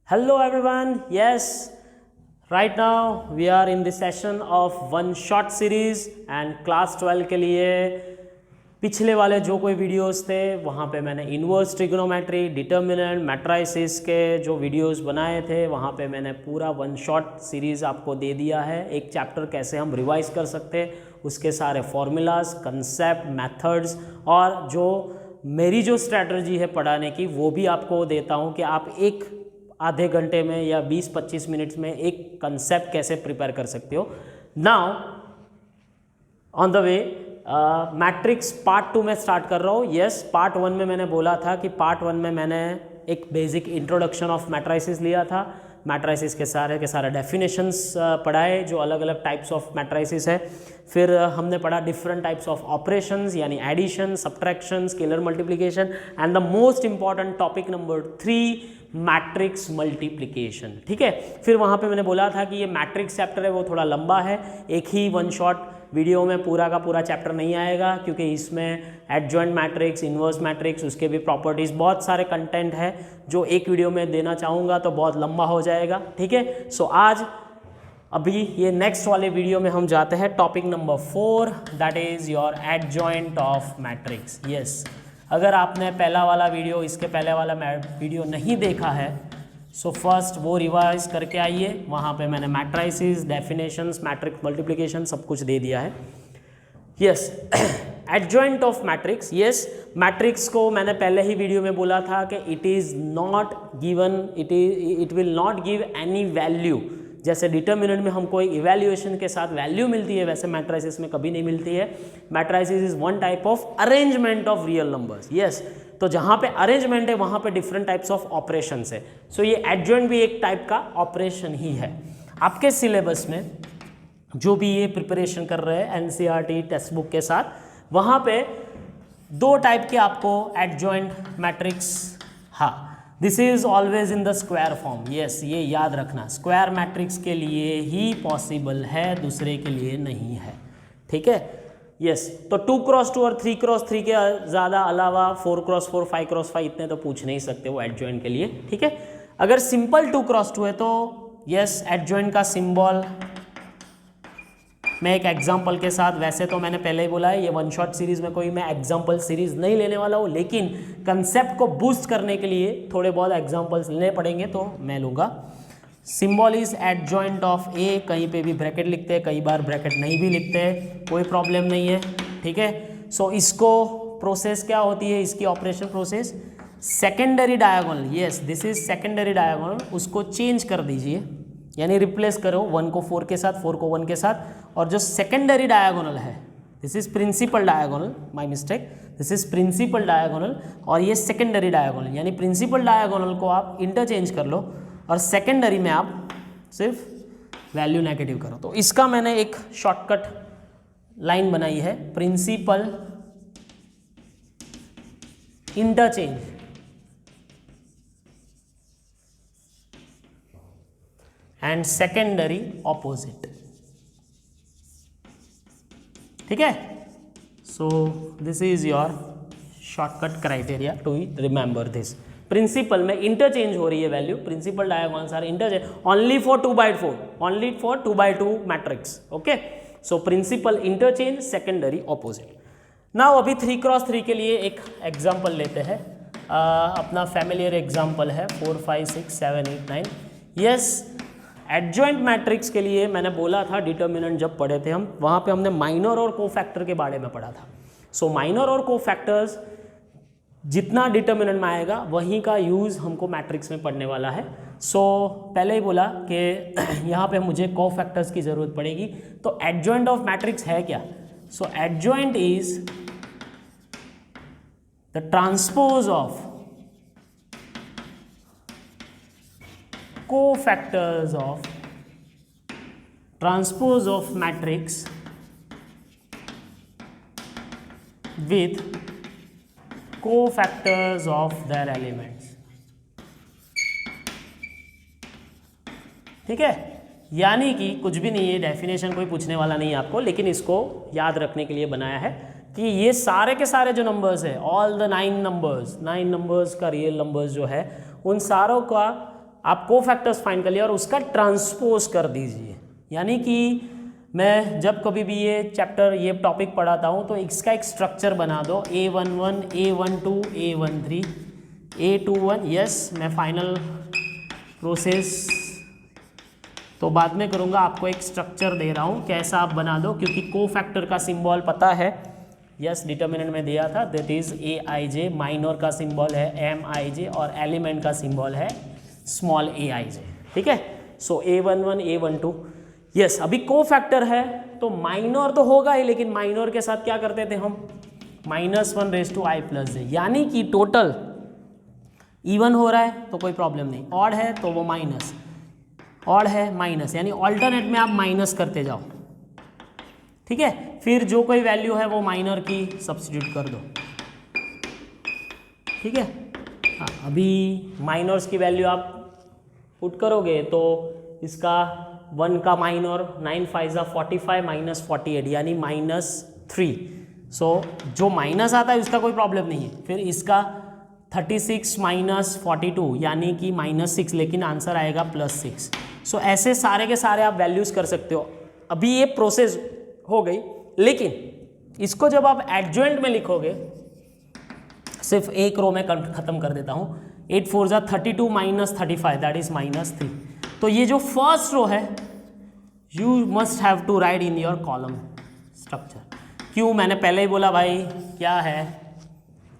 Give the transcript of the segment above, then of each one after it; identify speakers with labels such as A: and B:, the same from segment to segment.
A: Hello everyone. Yes, right now we are in the session of one short series and class 12 के लिए पिछले वाले जो कोई वीडियोस थे वहाँ पे मैंने इन्वर्स ट्रिग्नोमेट्री, डिटर्मिनेंट, मैट्राइसिस के जो वीडियोस बनाए थे वहाँ पे मैंने पूरा वन शॉट सीरीज़ आपको दे दिया है। एक चैप्टर कैसे हम रिवाइज कर सकते हैं, उसके सारे फॉर्मूलाज, कंसेप्ट, मेथड्स और जो मेरी जो स्ट्रैटेजी है पढ़ाने की वो भी आपको देता हूँ कि आप एक आधे घंटे में या 20-25 मिनट्स में एक कंसेप्ट कैसे प्रिपेयर कर सकते हो। Now on the way matrix part 2 में स्टार्ट कर रहा हूँ। यस, पार्ट 1 में मैंने बोला था कि पार्ट 1 में मैंने एक बेसिक इंट्रोडक्शन ऑफ मैट्राइसिस लिया था। मैट्राइसिस के सारे डेफिनेशंस पढ़ाए जो अलग अलग टाइप्स ऑफ मैट्राइसिस है। फिर हमने पढ़ा डिफरेंट टाइप्स ऑफ ऑपरेशंस यानी addition, subtraction, scalar multiplication and the most important topic number 3 matrix multiplication. ठीक है, फिर वहाँ पे मैंने बोला था कि ये मैट्रिक्स चैप्टर है वो थोड़ा लंबा है, एक ही वन शॉट वीडियो में पूरा का पूरा चैप्टर नहीं आएगा क्योंकि इसमें एडजॉइंट मैट्रिक्स, इन्वर्स मैट्रिक्स, उसके भी प्रॉपर्टीज़, बहुत सारे कंटेंट है जो एक वीडियो में देना चाहूँगा तो बहुत लंबा हो जाएगा। ठीक है, सो आज अभी ये नेक्स्ट वाले वीडियो में हम जाते हैं topic number 4 that is your adjoint of matrix. Yes, अगर आपने पहला वाला वीडियो, इसके पहले वाला वीडियो नहीं देखा है सो फर्स्ट वो रिवाइज करके आइए। वहाँ पे मैंने मैट्राइसिस, डेफिनेशंस, मैट्रिक्स मल्टीप्लिकेशन सब कुछ दे दिया है। Yes, adjoint of matrix. Yes, matrix को मैंने पहले ही वीडियो में बोला था कि it is not given, it will not give any value. जैसे डिटर्मिनेंट में हमको एक इवैल्यूएशन के साथ वैल्यू मिलती है वैसे मैट्राइसिस में कभी नहीं मिलती है। Matrices is one type of arrangement of real numbers. Yes, तो जहाँ पे अरेंजमेंट है वहाँ पे डिफरेंट टाइप्स ऑफ ऑपरेशंस है। सो ये एडजॉइंट भी एक टाइप का ऑपरेशन ही है। आपके सिलेबस में जो भी ये प्रिपरेशन कर रहे हैं एनसीईआरटी टेक्स्ट बुक के साथ, वहाँ पे 2 टाइप के आपको एडजॉइंट मैट्रिक्स, हाँ, this is always in the square form. Yes, ये याद रखना, स्क्वायर मैट्रिक्स के लिए ही पॉसिबल है, दूसरे के लिए नहीं है। ठीक है, यस, तो 2x2 और 3x3 के ज़्यादा अलावा 4x4, 5x5 इतने तो पूछ नहीं सकते वो एडजॉइंट के लिए। ठीक है, अगर सिंपल 2x2 है तो यस, एडजॉइंट का सिंबल मैं एक एग्जाम्पल के साथ, वैसे तो मैंने पहले ही बोला है ये वन शॉट सीरीज में कोई मैं एग्जाम्पल सीरीज नहीं लेने वाला हूँ, लेकिन कंसेप्ट को बूस्ट करने के लिए थोड़े बहुत एग्जाम्पल्स लेने पड़ेंगे तो मैं लूँगा। सिंबल इज एडजॉइंट ऑफ ए, कहीं पे भी ब्रैकेट लिखते हैं, कई बार ब्रैकेट नहीं भी लिखते हैं, कोई प्रॉब्लम नहीं है। ठीक है, सो इसको प्रोसेस क्या होती है, इसकी operation process secondary diagonal. Yes, this is secondary diagonal, उसको चेंज कर दीजिए यानी रिप्लेस करो 1 को 4 के साथ, 4 को 1 के साथ, और जो सेकेंडरी डायगोनल है this is principal diagonal, my mistake, this is principal diagonal और ये सेकेंडरी डायगोनल, यानी प्रिंसिपल डायगोनल को आप इंटरचेंज कर लो और सेकेंडरी में आप सिर्फ वैल्यू नेगेटिव करो। तो इसका मैंने एक शॉर्टकट लाइन बनाई है, principal interchange and secondary opposite. ठीक है, so this is your shortcut criteria to remember this. Principal में इंटरचेंज हो रही है value, principal diagonals are interchange only for 2/4, only for 2/2 matrix. Okay, so principal interchange, secondary opposite. Now अभी 3x3 के लिए एक एग्जांपल लेते हैं, अपना फैमिलियर एग्जांपल है 4, 5, 6, 7, 8, 9। यस, एडजॉइंट मैट्रिक्स के लिए मैंने बोला था डिटर्मिनेंट जब पढ़े थे हम, वहाँ पे हमने माइनर और कोफैक्टर के बारे में पढ़ा था। सो माइनर और कोफैक्टर्स जितना डिटर्मिनेंट में आएगा वहीं का यूज़ हमको मैट्रिक्स में पढ़ने वाला है। सो पहले ही बोला कि यहाँ पे मुझे कोफैक्टर्स की ज़रूरत पड़ेगी, तो एडजॉइंट ऑफ मैट्रिक्स है क्या? So adjoint is the transpose of cofactors of transpose of matrix with cofactors of their elements। ठीक है, यानी कि कुछ भी नहीं है, डेफिनेशन कोई पूछने वाला नहीं है आपको, लेकिन इसको याद रखने के लिए बनाया है कि ये सारे के सारे जो नंबर्स है, ऑल द 9 नंबर्स का रियल नंबर्स जो है उन सारों का आप कोफैक्टर्स फाइंड कर लिया और उसका ट्रांसपोज कर दीजिए। यानी कि मैं जब कभी भी ये चैप्टर ये टॉपिक पढ़ाता हूँ तो इसका एक स्ट्रक्चर बना दो, A11, A12, A13, A21। Yes, मैं फाइनल प्रोसेस तो बाद में करूँगा, आपको एक स्ट्रक्चर दे रहा हूँ कैसा आप बना दो, क्योंकि कोफैक्टर का सिंबल पता है। यस, डिटर्मिनेंट में दिया था, दैट इज Aij, माइनर का सिंबल है Mij और एलिमेंट का सिंबल है स्मॉल aij। ठीक है, सो A11, A12। यस, अभी कोफैक्टर है तो माइनर तो होगा ही, लेकिन माइनर के साथ क्या करते थे हम, -1⁻⁻⁻ यानी कि टोटल इवन हो रहा है तो कोई प्रॉब्लम नहीं, ऑड है तो वो माइनस, ऑड है माइनस, यानी ऑल्टरनेट में आप माइनस करते जाओ। ठीक है, फिर जो कोई वैल्यू है वो माइनर की सब्स्टिट्यूट कर दो। ठीक है, हाँ, अभी माइनर्स की वैल्यू आप पुट करोगे तो इसका 1 का माइनर 9 5 45 -48 यानी -3। सो जो माइनस आता है उसका कोई प्रॉब्लम नहीं है। फिर इसका 36 -42 यानी कि -6, लेकिन आंसर आएगा +6। सो ऐसे सारे के सारे आप वैल्यूज़ कर सकते हो। अभी ये प्रोसेस हो गई, लेकिन इसको जब आप एडजॉइंट में लिखोगे, सिर्फ एक रो में ख़त्म कर देता हूँ, 8 4 32 -35 दैट इज -3। तो ये जो फर्स्ट रो है you must have to write in your column structure. क्यों, मैंने पहले ही बोला भाई, क्या है,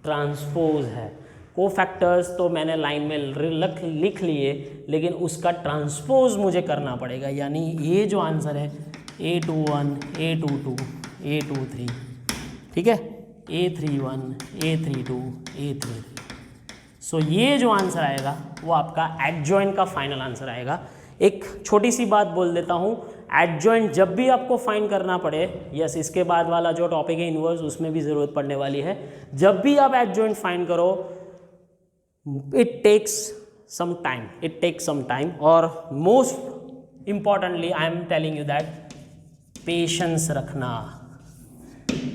A: ट्रांसपोज है। कोफैक्टर्स तो मैंने लाइन में लिख लिए, लेकिन उसका ट्रांसपोज मुझे करना पड़ेगा। यानी ये जो आंसर है A21, A22, A23, ठीक है, A31, A32, A33। सो ये जो आंसर आएगा वो आपका एडजॉइंट का फाइनल आंसर आएगा। एक छोटी सी बात बोल देता हूँ, एडजॉइंट जब भी आपको फाइंड करना पड़े, यस, इसके बाद वाला जो टॉपिक है इनवर्स, उसमें भी ज़रूरत पड़ने वाली है। जब भी आप एडजॉइंट फाइंड करो, इट टेक्स सम टाइम, और most importantly I am telling you that patience रखना।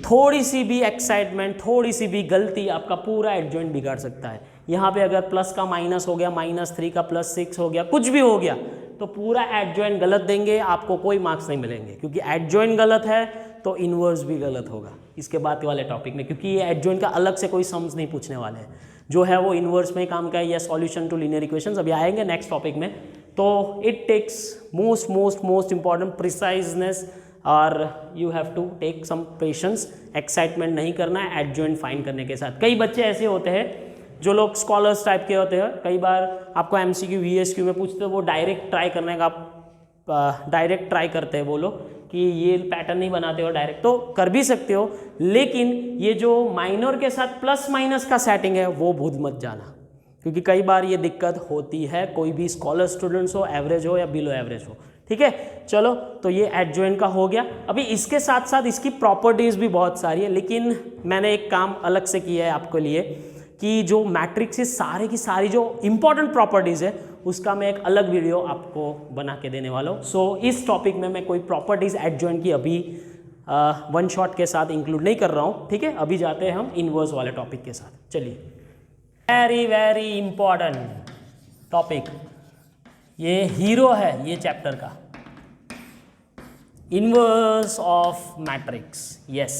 A: थोड़ी सी भी एक्साइटमेंट, थोड़ी सी भी गलती आपका पूरा एडजॉइंट बिगाड़ सकता है। यहाँ पे अगर प्लस का माइनस हो गया, -3 का +6 हो गया, कुछ भी हो गया, तो पूरा एडजॉइंट गलत देंगे, आपको कोई मार्क्स नहीं मिलेंगे, क्योंकि एडजॉइंट गलत है तो इनवर्स भी गलत होगा इसके बाद वाले टॉपिक में, क्योंकि ये एडजॉइंट का अलग से कोई सम्स नहीं पूछने वाले हैं। जो है वो इनवर्स में काम का है या सॉल्यूशन टू लीनियर इक्वेशंस, अभी आएंगे नेक्स्ट टॉपिक में। तो it takes most important preciseness, और you have to take some patience. Excitement नहीं करना है एडजॉइंट फाइंड करने के साथ। कई बच्चे ऐसे होते हैं जो लोग स्कॉलर्स टाइप के होते हैं, कई बार आपको MCQ VSQ में पूछते हो, वो डायरेक्ट ट्राई करने का डायरेक्ट ट्राई करते हैं वो लोग कि ये पैटर्न नहीं बनाते हो डायरेक्ट, तो कर भी सकते हो, लेकिन ये जो माइनर के साथ प्लस माइनस का सेटिंग है वो भूल मत जाना, क्योंकि कई बार ये दिक्कत होती है, कोई भी स्कॉलर स्टूडेंट्स हो, एवरेज हो या बिलो एवरेज हो। ठीक है, चलो, तो ये एडजॉइंट का हो गया। अभी इसके साथ साथ इसकी प्रॉपर्टीज़ भी बहुत सारी है, लेकिन मैंने एक काम अलग से किया है आपके लिए कि जो मैट्रिक्स से सारे की सारी जो इंपॉर्टेंट प्रॉपर्टीज़ है उसका मैं एक अलग वीडियो आपको बना के देने वाला हूँ। सो इस टॉपिक में मैं कोई प्रॉपर्टीज़ एडजॉइंट की अभी वन शॉट के साथ इंक्लूड नहीं कर रहा हूँ। ठीक है, अभी जाते हैं हम इनवर्स वाले टॉपिक के साथ। चलिए, वेरी इंपॉर्टेंट टॉपिक, ये हीरो है ये चैप्टर का, इनवर्स ऑफ मैट्रिक्स। यस,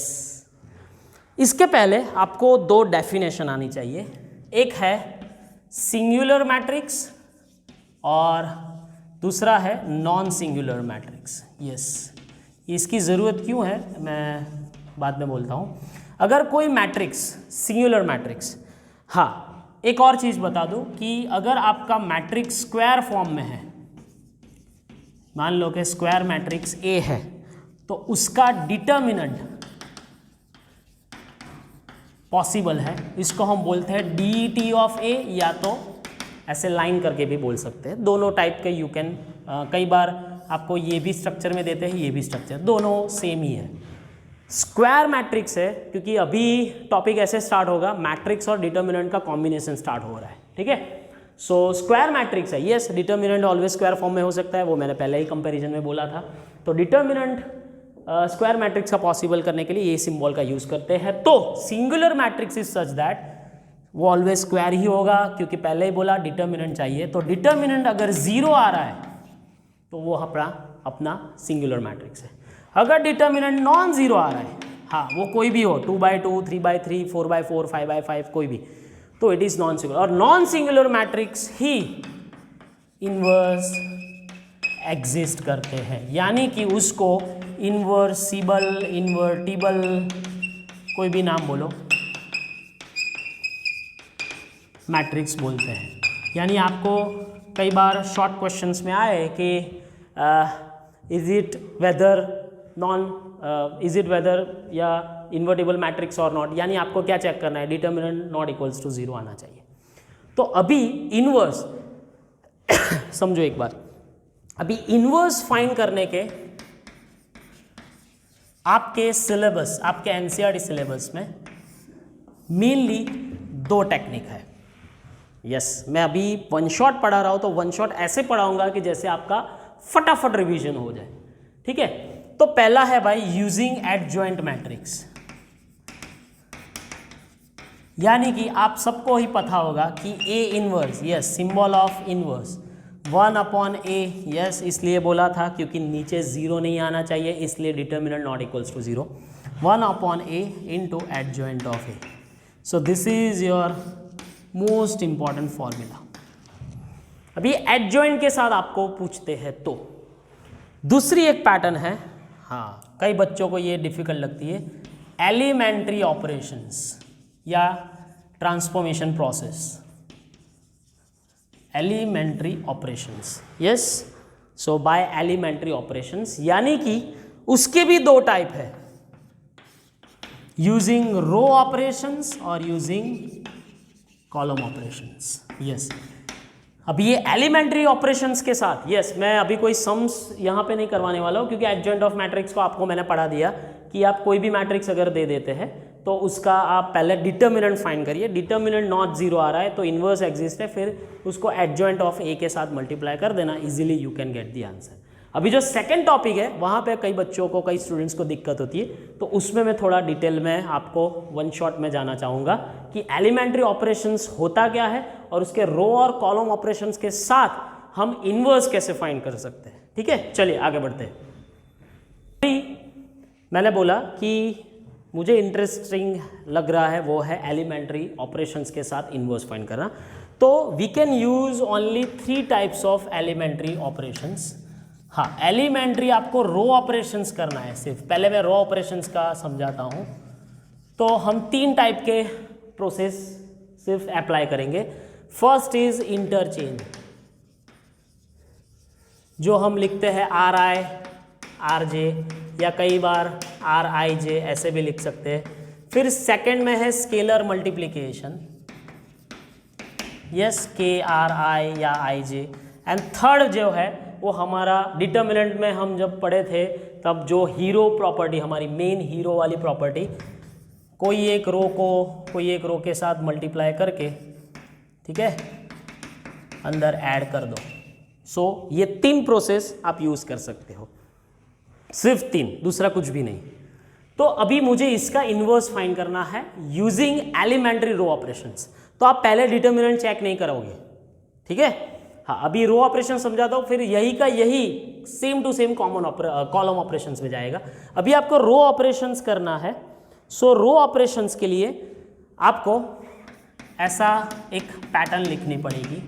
A: इसके पहले आपको दो डेफिनेशन आनी चाहिए, एक है सिंगुलर मैट्रिक्स और दूसरा है नॉन सिंगुलर मैट्रिक्स। यस, इसकी ज़रूरत क्यों है मैं बाद में बोलता हूँ। अगर कोई मैट्रिक्स, सिंगुलर मैट्रिक्स, हाँ, एक और चीज़ बता दूँ कि अगर आपका मैट्रिक्स स्क्वायर फॉर्म में है, मान लो कि स्क्वायर मैट्रिक्स A है, तो उसका डिटर्मिनेंट पॉसिबल है, इसको हम बोलते हैं DT ऑफ A, या तो ऐसे लाइन करके भी बोल सकते हैं, दोनों टाइप के यू कैन। कई बार आपको ये भी स्ट्रक्चर में देते हैं, ये भी स्ट्रक्चर, दोनों सेम ही है। स्क्वायर मैट्रिक्स है क्योंकि अभी टॉपिक ऐसे स्टार्ट होगा, मैट्रिक्स और डिटर्मिनेंट का कॉम्बिनेशन स्टार्ट हो रहा है। ठीक है, सो स्क्वायर मैट्रिक्स है। Yes, determinant always square form में हो सकता है, वो मैंने पहले ही कंपैरिजन में बोला था। तो डिटर्मिनेंट स्क्वायर मैट्रिक्स का पॉसिबल करने के लिए ये सिंबल का यूज करते हैं। तो singular matrix is such that वो ऑलवेज स्क्वायर ही होगा, क्योंकि पहले ही बोला डिटर्मिनेंट चाहिए। तो डिटर्मिनेंट अगर 0 आ रहा है तो वो अपना सिंगुलर मैट्रिक्स है। अगर डिटर्मिनेंट नॉन जीरो आ रहा है, हाँ वो कोई भी हो, 2/2, 3/3, 4/4, 5/5 कोई भी, तो इट इज नॉन सिंगुलर। और नॉन सिंगुलर मैट्रिक्स ही इन्वर्स एग्जिस्ट करते हैं, यानी कि उसको इन्वर्सिबल, इन्वर्टिबल, कोई भी नाम बोलो, मैट्रिक्स बोलते हैं। यानी आपको कई बार शॉर्ट क्वेश्चंस में आए कि इज इट वेदर या इन्वर्टिबल मैट्रिक्स और नॉट, यानी आपको क्या चेक करना है, डिटर्मिनेंट नॉट इक्वल्स टू 0 आना चाहिए। तो अभी इन्वर्स समझो एक बार, अभी इन्वर्स फाइंड करने के आपके सिलेबस, आपके एनसीईआरटी सिलेबस में मेनली 2 टेक्निक है। यस, मैं अभी वन शॉट पढ़ा रहा हूं, तो वन शॉट ऐसे पढ़ाऊंगा कि जैसे आपका फटाफट रिवीजन हो जाए, ठीक है। तो पहला है भाई यूजिंग एडजॉइंट मैट्रिक्स, यानी कि आप सबको ही पता होगा कि A inverse, yes, symbol of inverse 1/a, yes, इसलिए बोला था क्योंकि नीचे 0 नहीं आना चाहिए, इसलिए determinant not equals to 0, 1/a into adjoint of A. So this is your most important formula. अभी एडजॉइंट के साथ आपको पूछते हैं तो दूसरी एक पैटर्न है, हाँ कई बच्चों को ये डिफिकल्ट लगती है, एलिमेंट्री ऑपरेशंस या transformation process, elementary operations, yes. So by elementary operations, यानी कि उसके भी 2 टाइप है, यूजिंग रो ऑपरेशंस और यूजिंग कॉलम ऑपरेशंस, यस। अब ये एलिमेंट्री ऑपरेशंस के साथ, यस, मैं अभी कोई सम्स यहाँ पे नहीं करवाने वाला हूँ, क्योंकि एडजॉइंट ऑफ मैट्रिक्स को आपको मैंने पढ़ा दिया कि आप कोई भी मैट्रिक्स अगर दे देते हैं तो उसका आप पहले डिटर्मिनेंट फाइंड करिए, डिटर्मिनेंट नॉट 0 आ रहा है तो इन्वर्स एग्जिस्ट है, फिर उसको एडजॉइंट ऑफ ए के साथ मल्टीप्लाई कर देना, easily you can get the answer. अभी जो सेकंड टॉपिक है वहाँ पे कई बच्चों को, कई स्टूडेंट्स को दिक्कत होती है, तो उसमें मैं थोड़ा डिटेल में आपको वन शॉट में जाना चाहूँगा कि एलिमेंट्री ऑपरेशंस होता क्या है और उसके रो और कॉलम ऑपरेशंस के साथ हम इन्वर्स कैसे फाइंड कर सकते हैं, ठीक है। चलिए आगे बढ़ते हैं। मैंने बोला कि मुझे इंटरेस्टिंग लग रहा है वो है एलिमेंट्री ऑपरेशंस के साथ इन्वर्स फाइंड करना, तो we can use only 3 types of elementary operations. हाँ, एलिमेंट्री आपको रो ऑपरेशंस करना है सिर्फ, पहले मैं रो ऑपरेशंस का समझाता हूँ। तो हम 3 टाइप के प्रोसेस सिर्फ अप्लाई करेंगे। फर्स्ट इज इंटरचेंज, जो हम लिखते हैं RI RJ या कई बार RIJ ऐसे भी लिख सकते हैं। फिर सेकंड में है स्केलर मल्टीप्लिकेशन, यस, KRI या IJ। एंड थर्ड जो है वो हमारा डिटर्मिनेंट में हम जब पढ़े थे तब जो हीरो प्रॉपर्टी, हमारी मेन हीरो वाली प्रॉपर्टी, कोई एक रो के साथ मल्टीप्लाई करके, ठीक है, अंदर ऐड कर दो। सो ये 3 प्रोसेस आप यूज कर सकते हो, सिर्फ 3, दूसरा कुछ भी नहीं। तो अभी मुझे इसका इन्वर्स फाइंड करना है यूजिंग एलिमेंट्री रो ऑपरेशंस। तो आप पहले डिटर्मिनेंट चेक नहीं करोगे, ठीक है। हाँ, अभी रो ऑपरेशन समझाता हूँ, फिर यही का यही same to same column operations में जाएगा। अभी आपको रो ऑपरेशंस करना है। सो रो ऑपरेशंस के लिए आपको ऐसा एक पैटर्न लिखनी पड़ेगी।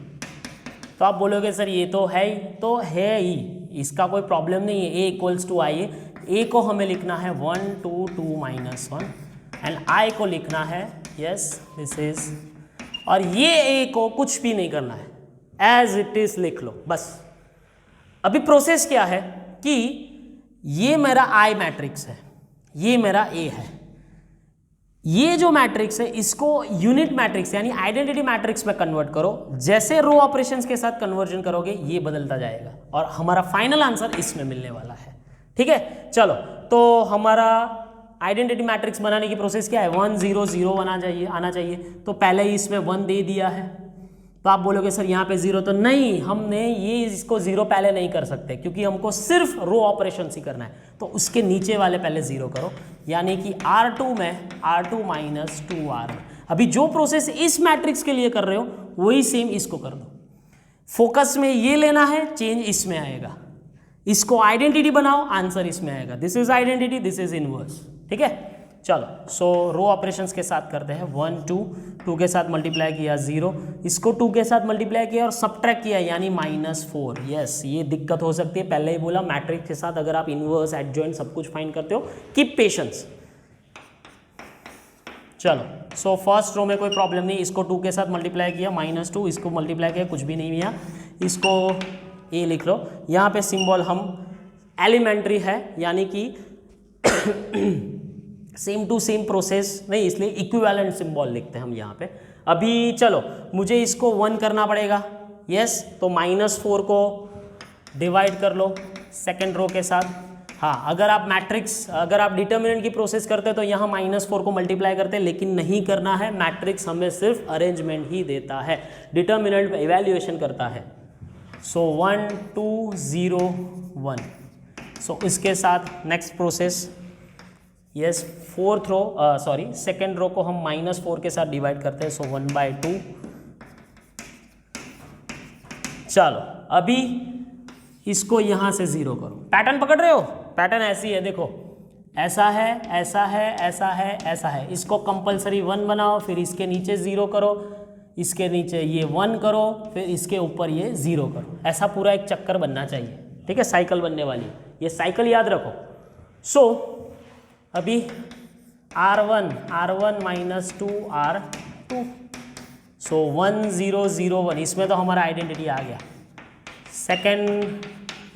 A: तो आप बोलोगे सर ये तो है ही, तो है ही, इसका कोई प्रॉब्लम नहीं है। A इक्वल्स टू आई, ए को हमें लिखना है 1 2 2 -1 एंड आई को लिखना है, यस दिस इज, और ये A को कुछ भी नहीं करना है, एज इट इज लिख लो बस। अभी प्रोसेस क्या है कि ये मेरा I मैट्रिक्स है, ये मेरा A है, ये जो मैट्रिक्स है इसको यूनिट मैट्रिक्स यानी आइडेंटिटी मैट्रिक्स में कन्वर्ट करो। जैसे रो ऑपरेशंस के साथ कन्वर्जन करोगे ये बदलता जाएगा और हमारा फाइनल आंसर इसमें मिलने वाला है, ठीक है। चलो, तो हमारा आइडेंटिटी मैट्रिक्स बनाने की प्रोसेस क्या है, 1 0 0 आना चाहिए। तो पहले ही इसमें 1 दे दिया है, तो आप बोलोगे सर यहाँ पे 0, तो नहीं, हमने ये इसको 0 पहले नहीं कर सकते क्योंकि हमको सिर्फ रो ऑपरेशन ही करना है। तो उसके नीचे वाले पहले 0 करो, यानी कि R2 में R2 -2R1। अभी जो प्रोसेस इस मैट्रिक्स के लिए कर रहे हो वही सेम इसको कर दो। फोकस में ये लेना है, चेंज इसमें आएगा। इसको आइडेंटिटी बनाओ, आंसर इसमें आएगा। This is identity, this is inverse. ठीक है, चलो। सो रो ऑपरेशंस के साथ करते हैं। 1 2 2 के साथ मल्टीप्लाई किया 0, इसको 2 के साथ मल्टीप्लाई किया और सब्ट्रैक्ट किया यानी -4। यस, ये दिक्कत हो सकती है, पहले ही बोला मैट्रिक्स के साथ अगर आप इनवर्स एडजॉइंट सब कुछ फाइंड करते हो, कीप पेशेंस। चलो, सो फर्स्ट रो में कोई प्रॉब्लम नहीं, इसको 2 के साथ मल्टीप्लाई किया -2, इसको मल्टीप्लाई किया, कुछ भी नहीं किया, इसको ए लिख लो। यहाँ पे सिंबल हम एलिमेंट्री है यानी कि सेम टू सेम प्रोसेस नहीं, इसलिए इक्विवेलेंट सिंबल लिखते हैं हम यहाँ पे। अभी चलो मुझे इसको 1 करना पड़ेगा। यस, तो -4 को डिवाइड कर लो सेकेंड रो के साथ। हाँ, अगर आप डिटर्मिनेंट की प्रोसेस करते तो यहाँ -4 को मल्टीप्लाई करते, लेकिन नहीं करना है। मैट्रिक्स हमें सिर्फ अरेंजमेंट ही देता है, डिटर्मिनेंट इवैल्यूएशन करता है। सो 1 2 0 1। सो इसके साथ next process, yes, second row को हम -4 के साथ डिवाइड करते हैं। सो 1/2। चलो, अभी इसको यहाँ से 0 करो। पैटर्न पकड़ रहे हो? पैटर्न ऐसी है, देखो, ऐसा है, ऐसा है, ऐसा है, ऐसा है। इसको कंपलसरी 1 बनाओ, फिर इसके नीचे 0 करो, इसके नीचे ये 1 करो, फिर इसके ऊपर ये 0 करो। ऐसा पूरा एक चक्कर बनना चाहिए। ठीक है, साइकिल बनने वाली, ये साइकिल याद रखो। सो अभी R1 -2 R2। सो 1 0 0 1, इसमें तो हमारा आइडेंटिटी आ गया। सेकेंड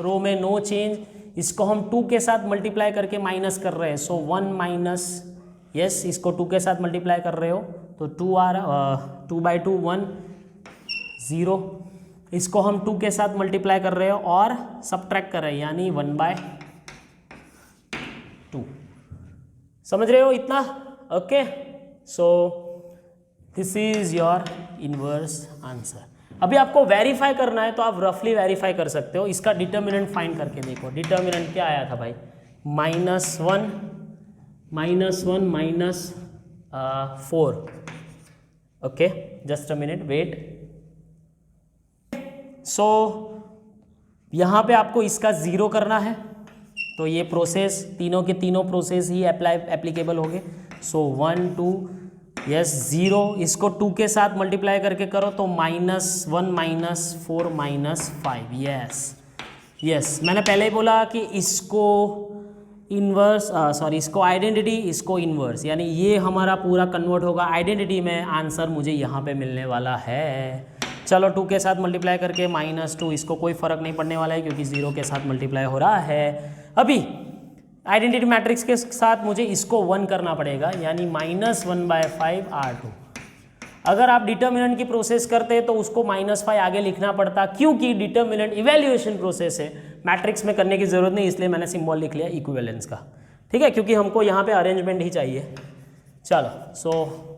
A: रो में नो चेंज, इसको हम 2 के साथ मल्टीप्लाई करके माइनस कर रहे हैं। सो 1 माइनस, यस, इसको 2 के साथ मल्टीप्लाई कर रहे हो तो 2/2 1 0। इसको हम 2 के साथ मल्टीप्लाई कर रहे हो और सब्ट्रैक्ट कर रहे हैं यानी 1/2। समझ रहे हो इतना? Okay, so this is your inverse answer. अभी आपको वेरीफाई करना है तो आप रफली वेरीफाई कर सकते हो। इसका डिटर्मिनेंट फाइंड करके देखो। डिटर्मिनेंट क्या आया था भाई? -1 -4। Okay, just a minute, wait. So यहाँ पे आपको इसका 0 करना है, तो ये प्रोसेस, तीनों के तीनों प्रोसेस ही एप्लीकेबल होंगे। सो 1 2, यस, 0, इसको 2 के साथ मल्टीप्लाई करके करो तो -1 -4 -5। यस, मैंने पहले ही बोला कि इसको इनवर्स, इसको आइडेंटिटी, इसको इनवर्स, यानी ये हमारा पूरा कन्वर्ट होगा आइडेंटिटी में। आंसर मुझे यहाँ पे मिलने वाला है। चलो, 2 के साथ मल्टीप्लाई करके -2, इसको कोई फ़र्क नहीं पड़ने वाला है क्योंकि 0 के साथ मल्टीप्लाई हो रहा है। अभी आइडेंटिटी मैट्रिक्स के साथ मुझे इसको 1 करना पड़ेगा यानी -1/5 R2। अगर आप डिटर्मिनेंट की प्रोसेस करते तो उसको -5 आगे लिखना पड़ता, क्योंकि डिटर्मिनेंट इवैल्यूएशन प्रोसेस है, मैट्रिक्स में करने की ज़रूरत नहीं, इसलिए मैंने सिंबल लिख लिया इक्विवेलेंस का। ठीक है, क्योंकि हमको यहाँ पे अरेंजमेंट ही चाहिए। चलो, सो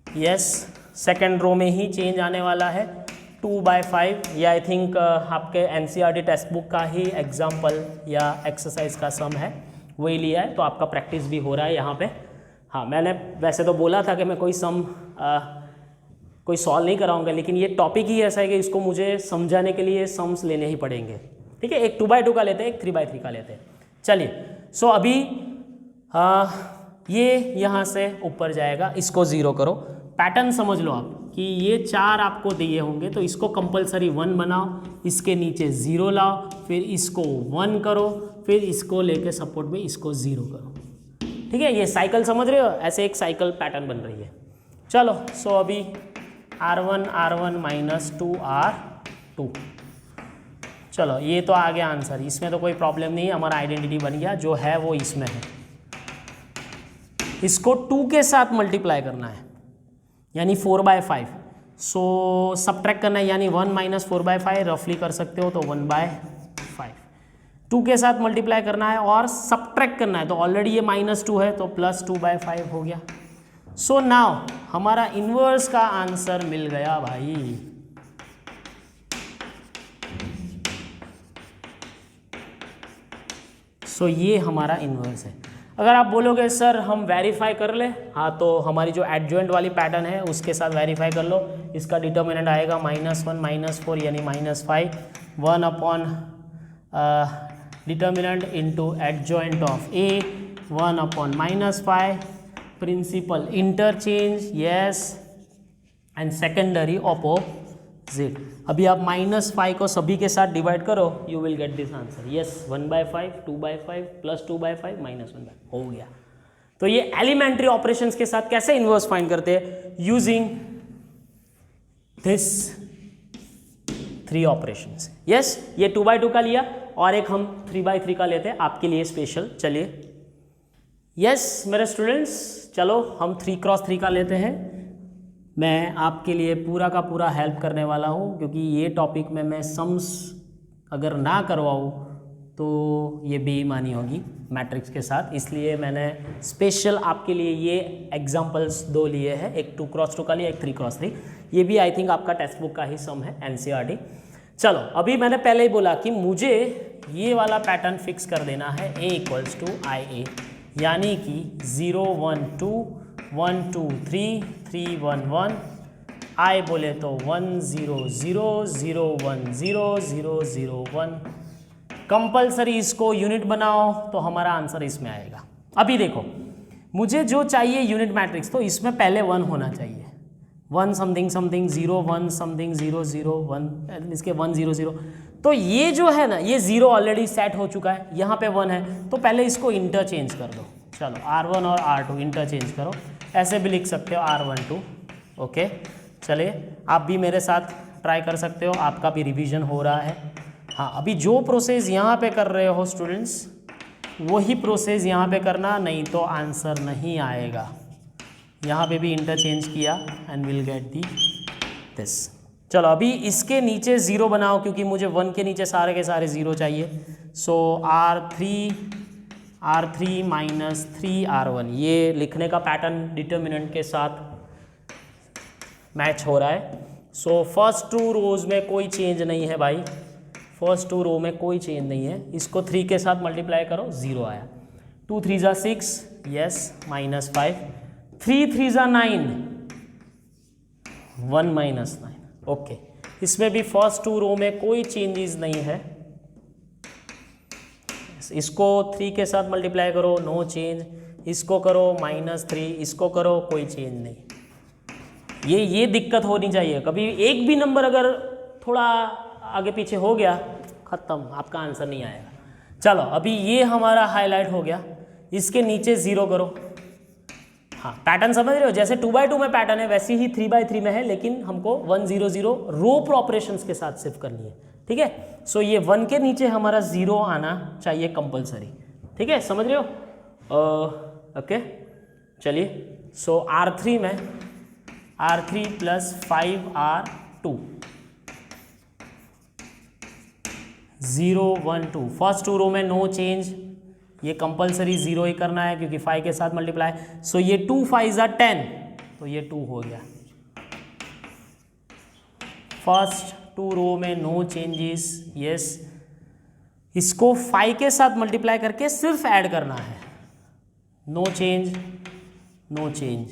A: यस, सेकेंड रो में ही चेंज आने वाला है। 2/5, ये आई थिंक आपके NCERT टेक्स्ट बुक का ही एग्जाम्पल या एक्सरसाइज का सम है, वही लिया है, तो आपका प्रैक्टिस भी हो रहा है यहाँ पे। हाँ, मैंने वैसे तो बोला था कि मैं कोई सम कोई सॉल्व नहीं कराऊंगा, लेकिन ये टॉपिक ही ऐसा है कि इसको मुझे समझाने के लिए सम्स लेने ही पड़ेंगे। ठीक है, एक 2/2 का लेते हैं, एक 3/3 का लेते हैं। चलिए, सो अभी ये यहाँ से ऊपर जाएगा, इसको 0 करो। पैटर्न समझ लो आप कि ये 4 आपको दिए होंगे, तो इसको कंपलसरी 1 बनाओ, इसके नीचे 0 लाओ, फिर इसको 1 करो, फिर इसको लेके सपोर्ट में इसको 0 करो। ठीक है, ये साइकिल समझ रहे हो? ऐसे एक साइकिल पैटर्न बन रही है। चलो, सो अभी R1 -2 R2। चलो, ये तो आ गया आंसर, इसमें तो कोई प्रॉब्लम नहीं है, हमारा आइडेंटिटी बन गया, जो है वो इसमें है। इसको 2 के साथ मल्टीप्लाई करना है यानी 4/5। सो सब्ट्रैक्ट करना है यानी 1 - 4/5, रफली कर सकते हो तो 1/5। 2 के साथ मल्टीप्लाई करना है और सब्ट्रैक्ट करना है, तो ऑलरेडी ये -2 है तो +2/5 हो गया। सो नाउ हमारा इनवर्स का आंसर मिल गया भाई। सो ये हमारा इनवर्स है। अगर आप बोलोगे सर हम वेरीफाई कर ले, हाँ तो हमारी जो एडजॉइंट वाली पैटर्न है उसके साथ वेरीफाई कर लो। इसका डिटर्मिनेंट आएगा -1 -4 यानी -5 1 upon determinant into adjoint of A 1 upon -5 principal interchange yes and secondary opposite. अभी आप -5 को सभी के साथ डिवाइड करो, you will get this answer yes 1/5 2/5 plus 2/5 -1/5 हो गया। तो ये एलिमेंट्री ऑपरेशंस के साथ कैसे इन्वर्स फाइंड करते हैं, यूजिंग दिस 3 ऑपरेशंस। यस ये 2/2 का लिया और एक हम 3/3 का लेते हैं आपके लिए स्पेशल। चलिए यस मेरे स्टूडेंट्स, चलो हम 3x3 का लेते हैं। मैं आपके लिए पूरा का पूरा हेल्प करने वाला हूँ, क्योंकि ये टॉपिक में मैं सम्स अगर ना करवाऊँ तो ये बेईमानी होगी मैट्रिक्स के साथ, इसलिए मैंने स्पेशल आपके लिए ये एग्जांपल्स 2 लिए हैं, एक 2x2 का लिया, एक 3x3। ये भी आई थिंक आपका टेक्स्ट बुक का ही सम है NCERT। चलो अभी मैंने पहले ही बोला कि मुझे ये वाला पैटर्न फिक्स कर देना है A = IA, यानी कि 0 1 2 1 2 3 3 1 1, I बोले तो 1 0 0 0 1 0 0 0 1। कंपल्सरी इसको यूनिट बनाओ तो हमारा आंसर इसमें आएगा। अभी देखो मुझे जो चाहिए यूनिट मैट्रिक्स, तो इसमें पहले 1 होना चाहिए, 1 समथिंग समथिंग 0 1 समथिंग 0 0 1, इसके 1 0 0। तो ये जो है ना, ये 0 ऑलरेडी सेट हो चुका है, यहाँ पे 1 है, तो पहले इसको इंटरचेंज कर दो। चलो R1 और R2 इंटरचेंज करो, ऐसे भी लिख सकते हो R12। ओके चलिए आप भी मेरे साथ ट्राई कर सकते हो, आपका भी रिवीजन हो रहा है। हाँ अभी जो प्रोसेस यहाँ पे कर रहे हो स्टूडेंट्स, वही प्रोसेस यहाँ पे करना, नहीं तो आंसर नहीं आएगा। यहाँ पे भी इंटरचेंज किया and will get the this. चलो अभी इसके नीचे 0 बनाओ, क्योंकि मुझे 1 के नीचे सारे के सारे 0 चाहिए। सो R3 माइनस 3R1, ये लिखने का पैटर्न डिटर्मिनेंट के साथ मैच हो रहा है। सो फर्स्ट 2 रोज में कोई चेंज नहीं है भाई, फर्स्ट 2 रो में कोई चेंज नहीं है। इसको 3 के साथ मल्टीप्लाई करो, 0 आया। 2 3 6 यस -5, 3 3 9 1 -9। ओके इसमें भी फर्स्ट 2 रो में कोई चेंजेस नहीं है। इसको 3 के साथ मल्टीप्लाई करो, नो चेंज। इसको करो -3, इसको करो, कोई चेंज नहीं। ये दिक्कत होनी चाहिए, कभी एक भी नंबर अगर थोड़ा आगे पीछे हो गया, खत्म, आपका आंसर नहीं आएगा। चलो अभी ये हमारा हाईलाइट हो गया, इसके नीचे 0 करो। हाँ पैटर्न समझ रहे हो, जैसे 2/2 में पैटर्न है वैसे ही 3/3 में है, लेकिन हमको 1 0 0 रो ऑपरेशंस के साथ सिर्फ करनी है। ठीक है, सो ये 1 के नीचे हमारा 0 आना चाहिए कंपलसरी। ठीक है, समझ रहे हो? ओके चलिए, सो R3 में R3 + 5R2 0 1 2, फर्स्ट 2 रो में नो चेंज, ये कंपलसरी 0 ही करना है क्योंकि 5 के साथ मल्टीप्लाई। सो ये 2 5 10, तो ये 2 हो गया। फर्स्ट 2 रो में नो चेंजेस, यस। इसको 5 के साथ मल्टीप्लाई करके सिर्फ ऐड करना है, no change no change,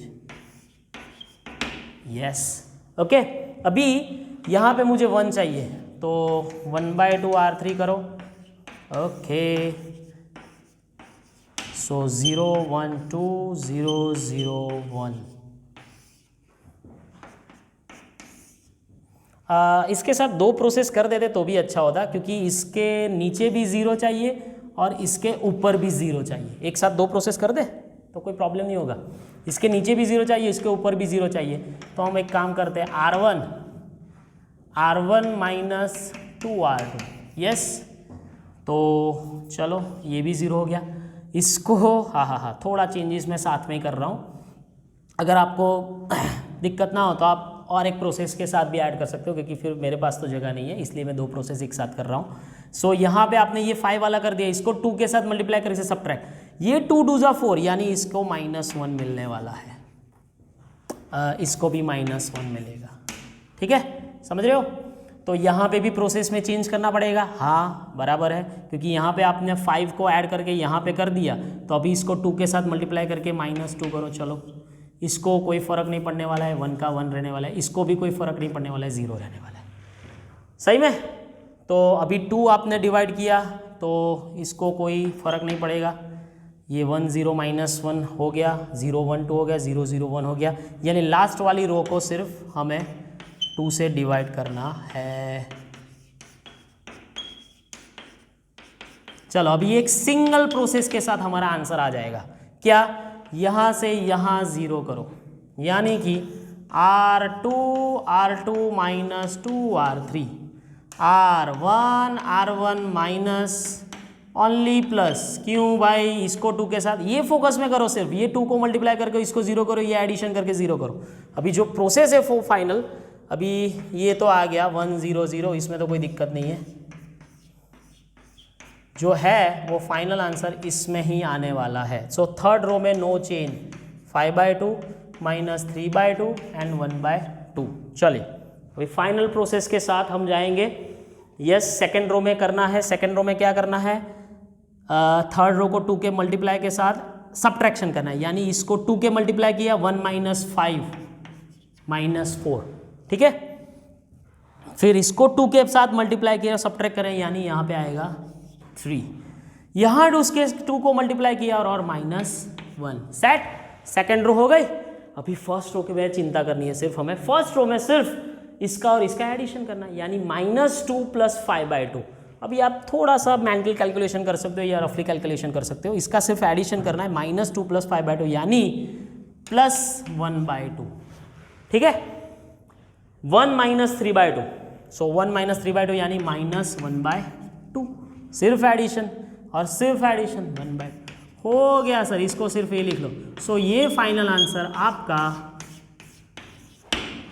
A: yes. Okay अभी यहाँ पे मुझे 1 चाहिए, तो 1/2 R3 करो। Okay so 0 1 2 0 0 1। इसके साथ 2 प्रोसेस कर देते तो भी अच्छा होता, क्योंकि इसके नीचे भी 0 चाहिए और इसके ऊपर भी 0 चाहिए। एक साथ 2 प्रोसेस कर दे तो कोई प्रॉब्लम नहीं होगा। इसके नीचे भी 0 चाहिए, इसके ऊपर भी 0 चाहिए, तो हम एक काम करते हैं, R1 - 2R2, यस। तो चलो ये भी 0 हो गया। इसको हाँ थोड़ा चेंजेस मैं साथ में ही कर रहा हूँ, अगर आपको दिक्कत ना हो तो आप और एक प्रोसेस के साथ भी ऐड कर सकते हो, क्योंकि फिर मेरे पास तो जगह नहीं है, इसलिए मैं 2 प्रोसेस एक साथ कर रहा हूँ। सो यहाँ पे आपने ये 5 वाला कर दिया, इसको 2 के साथ मल्टीप्लाई करके सब्ट्रैक्ट, ये 2 2 4, यानी इसको -1 मिलने वाला है, इसको भी -1 मिलेगा। ठीक है, समझ रहे हो? तो यहाँ पे भी प्रोसेस में चेंज करना पड़ेगा। हाँ बराबर है, क्योंकि यहाँ पे आपने 5 को ऐड करके यहाँ पे कर दिया, तो अभी इसको 2 के साथ मल्टीप्लाई करके -2 करो। चलो इसको कोई फ़र्क नहीं पड़ने वाला है, 1 का 1 रहने वाला है, इसको भी कोई फ़र्क नहीं पड़ने वाला है, 0 रहने वाला है। सही में? तो अभी 2 आपने डिवाइड किया तो इसको कोई फ़र्क नहीं पड़ेगा, ये 1 0 -1 हो गया, 0 1 2 हो गया, 0 0 1 हो गया, यानी लास्ट वाली रो को सिर्फ हमें 2 से डिवाइड करना है। चलो अभी एक सिंगल प्रोसेस के साथ हमारा आंसर आ जाएगा। क्या? यहाँ से यहाँ 0 करो, यानी कि R2 -2 R3 R1 minus only plus. क्यों भाई? इसको 2 के साथ, ये फोकस में करो सिर्फ, ये 2 को मल्टीप्लाई करके इसको 0 करो, ये एडिशन करके 0 करो। अभी जो प्रोसेस है वो फाइनल, अभी ये तो आ गया 1 0 0, इसमें तो कोई दिक्कत नहीं है, जो है वो फाइनल आंसर इसमें ही आने वाला है। सो थर्ड रो में नो चेंज, 5/2 -3/2 एंड 1/2। चलिए अभी फाइनल प्रोसेस के साथ हम जाएंगे। यस, सेकेंड रो में करना है। सेकेंड रो में क्या करना है? थर्ड रो को 2 के मल्टीप्लाई के साथ सब्ट्रैक्शन करना है, यानी इसको 2 के मल्टीप्लाई किया 1 -5 -4, ठीक है। फिर इसको 2 के साथ मल्टीप्लाई किया, सब्ट्रैक्ट करें, यानी यहाँ पे आएगा 3। यहाँ उसके 2 को मल्टीप्लाई किया और -1, सेट। सेकेंड रो हो गई। अभी फर्स्ट रो के में चिंता करनी है, सिर्फ हमें फर्स्ट रो में सिर्फ इसका और इसका एडिशन करना है, यानी -2 + 5/2। अभी आप थोड़ा सा मेंटल कैलकुलेशन कर सकते हो या रफली कैलकुलेशन कर सकते हो, इसका सिर्फ एडिशन करना है, -2 + 5/2 यानी +1/2, ठीक है। 1 - 3/2, सो 1 - 3/2 यानी -1/2, सिर्फ एडिशन और सिर्फ एडिशन, 1/2 हो गया सर। इसको सिर्फ ये लिख लो। सो ये फाइनल आंसर आपका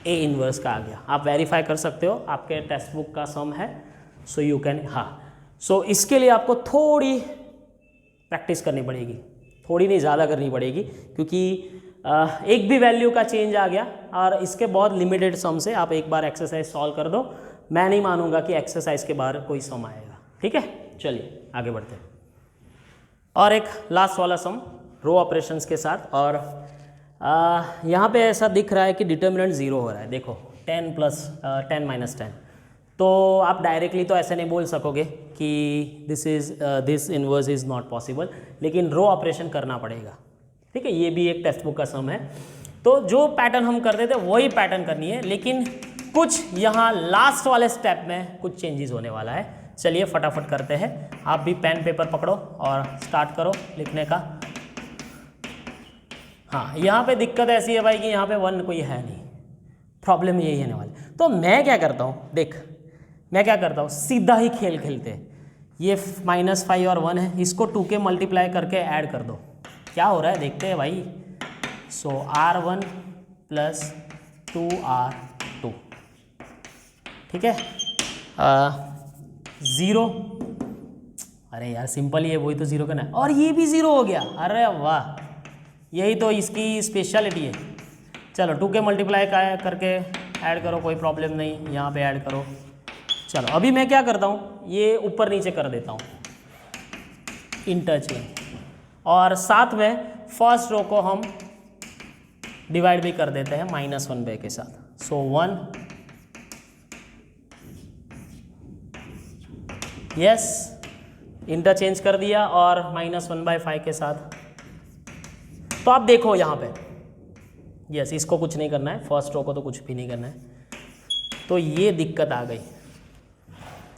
A: A इनवर्स का आ गया। आप वेरीफाई कर सकते हो, आपके टेक्स्ट बुक का सम है, सो यू कैन। हाँ, सो इसके लिए आपको थोड़ी प्रैक्टिस करनी पड़ेगी, थोड़ी नहीं ज़्यादा करनी पड़ेगी, क्योंकि एक भी वैल्यू का चेंज आ गया और इसके बहुत लिमिटेड सम से आप एक बार एक्सरसाइज सॉल्व कर दो, मैं नहीं मानूंगा कि एक्सरसाइज के बाहर कोई सम आएगा, ठीक है। चलिए आगे बढ़ते हैं। और एक लास्ट वाला सम रो ऑपरेशंस के साथ, और यहाँ पे ऐसा दिख रहा है कि डिटर्मिनेंट 0 हो रहा है। देखो 10 + 10 - 10, तो आप डायरेक्टली तो ऐसे नहीं बोल सकोगे कि this inverse is not possible, लेकिन रो ऑपरेशन करना पड़ेगा, ठीक है। ये भी एक टेक्स्ट बुक का सम है, तो जो पैटर्न हम करते थे वही पैटर्न करनी है, लेकिन कुछ यहाँ लास्ट वाले स्टेप में कुछ चेंजेस होने वाला है। चलिए फटाफट करते हैं। आप भी पेन पेपर पकड़ो और स्टार्ट करो लिखने का। हाँ, यहाँ पे दिक्कत ऐसी है भाई कि यहाँ पे 1 कोई है नहीं, प्रॉब्लम यही है वाली। तो मैं क्या करता हूँ, देख मैं क्या करता हूँ, सीधा ही खेल खेलते हैं। ये -5 और 1 है, इसको 2 के मल्टीप्लाई करके ऐड कर दो, क्या हो रहा है देखते हैं भाई। सो R1 + 2R2, ठीक है। 0, अरे यार सिंपल ही है, वही तो 0 करना है, और ये भी 0 हो गया। अरे वाह, यही तो इसकी स्पेशलिटी है। चलो 2 के मल्टीप्लाई करके ऐड करो, कोई प्रॉब्लम नहीं, यहाँ पे ऐड करो। चलो अभी मैं क्या करता हूँ, ये ऊपर नीचे कर देता हूँ, इंटरचेंज, और साथ में फर्स्ट रो को हम डिवाइड भी कर देते हैं -1/, के साथ। सो 1, यस, इंटरचेंज कर दिया और -1/5 के साथ। तो आप देखो यहाँ पे, यस, इसको कुछ नहीं करना है, फर्स्ट रो को तो कुछ भी नहीं करना है। तो ये दिक्कत आ गई,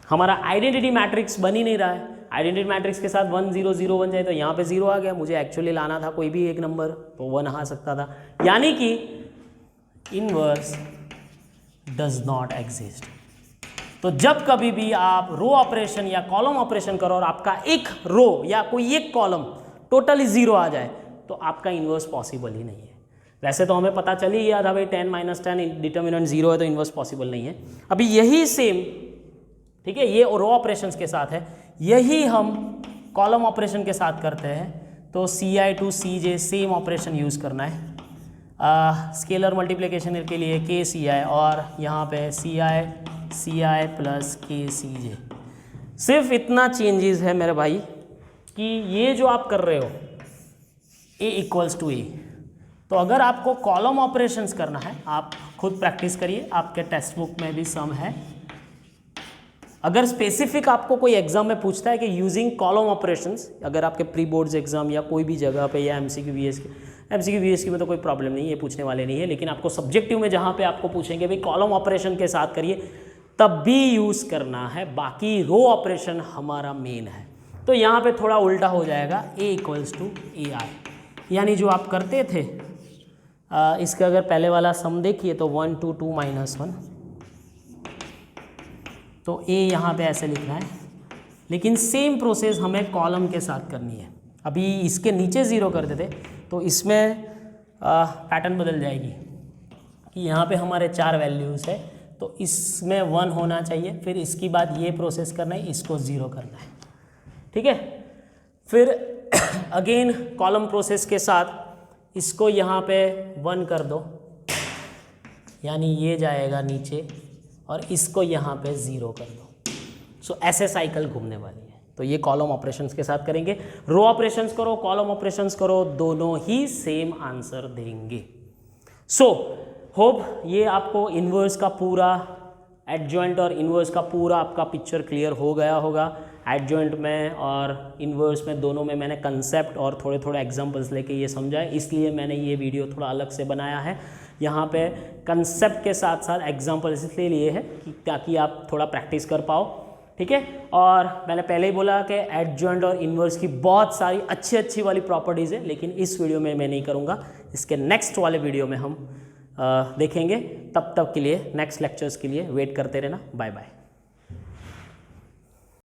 A: हमारा आइडेंटिटी मैट्रिक्स बन ही नहीं रहा है। आइडेंटिटी मैट्रिक्स के साथ 1 0 0 1 जाए, तो यहाँ पे 0 आ गया। मुझे एक्चुअली लाना था कोई भी एक नंबर, तो 1 आ सकता था, यानी कि इनवर्स डज नॉट एग्जिस्ट। तो जब कभी भी आप रो ऑपरेशन या कॉलम ऑपरेशन करो और आपका एक रो या कोई एक कॉलम टोटली 0 आ जाए, तो आपका इन्वर्स पॉसिबल ही नहीं है। वैसे तो हमें पता चल ही गया था भाई 10 - 10 डिटर्मिनेंट 0 है, तो इन्वर्स पॉसिबल नहीं है। अभी यही सेम, ठीक है, ये रो ऑपरेशंस के साथ है, यही हम कॉलम ऑपरेशन के साथ करते हैं। तो Ci to Cj same operation use करना है। स्केलर मल्टीप्लिकेशन के लिए KCi, और यहाँ पे Ci CI प्लस KCJ। सिर्फ इतना चेंजेस है मेरे भाई कि ये जो आप कर रहे हो A इक्वल्स टू A, तो अगर आपको कॉलम ऑपरेशंस करना है आप खुद प्रैक्टिस करिए, आपके टेक्स्ट बुक में भी सम है। अगर स्पेसिफिक आपको कोई एग्जाम में पूछता है कि यूजिंग कॉलम ऑपरेशंस, अगर आपके प्री बोर्ड्स एग्जाम या कोई भी जगह पे या MCQ VSQ में तो कोई प्रॉब्लम नहीं है, ये पूछने वाले नहीं है, लेकिन आपको सब्जेक्टिव में जहाँ पे आपको पूछेंगे भाई कॉलम ऑपरेशन के साथ करिए, तब भी यूज़ करना है, बाकी रो ऑपरेशन हमारा मेन है। तो यहाँ पे थोड़ा उल्टा हो जाएगा, A इक्वल्स टू AI, यानी जो आप करते थे इसका अगर पहले वाला सम देखिए तो 1 2 2 -1, तो A यहाँ पे ऐसे लिखना है, लेकिन सेम प्रोसेस हमें कॉलम के साथ करनी है। अभी इसके नीचे 0 करते थे तो इसमें पैटर्न बदल जाएगी कि यहाँ पे हमारे 4 वैल्यूज़ है, तो इसमें 1 होना चाहिए, फिर इसके बाद ये प्रोसेस करना है, इसको 0 करना है, ठीक है। फिर अगेन कॉलम प्रोसेस के साथ इसको यहाँ पे 1 कर दो, यानी ये जाएगा नीचे, और इसको यहाँ पे 0 कर दो। सो ऐसे साइकिल घूमने वाली है। तो ये कॉलम ऑपरेशंस के साथ करेंगे। रो ऑपरेशंस करो, कॉलम ऑपरेशंस करो, दोनों ही सेम आंसर देंगे। सो होप ये आपको इन्वर्स का पूरा, एडजॉइंट और इन्वर्स का पूरा आपका पिक्चर क्लियर हो गया होगा। एडजॉइंट में और इन्वर्स में दोनों में मैंने कंसेप्ट और थोड़े थोड़े एग्जांपल्स लेके ये समझा है, इसलिए मैंने ये वीडियो थोड़ा अलग से बनाया है। यहाँ पे कंसेप्ट के साथ साथ एग्जांपल इसलिए लिए है कि ताकि आप थोड़ा प्रैक्टिस कर पाओ, ठीक है। और मैंने पहले ही बोला कि एडजॉइंट और इन्वर्स की बहुत सारी अच्छी वाली प्रॉपर्टीज़ है, लेकिन इस वीडियो में मैं नहीं करूँगा, इसके नेक्स्ट वाले वीडियो में हम देखेंगे। तब तक के लिए नेक्स्ट लेक्चर्स के लिए वेट करते रहना। Bye bye.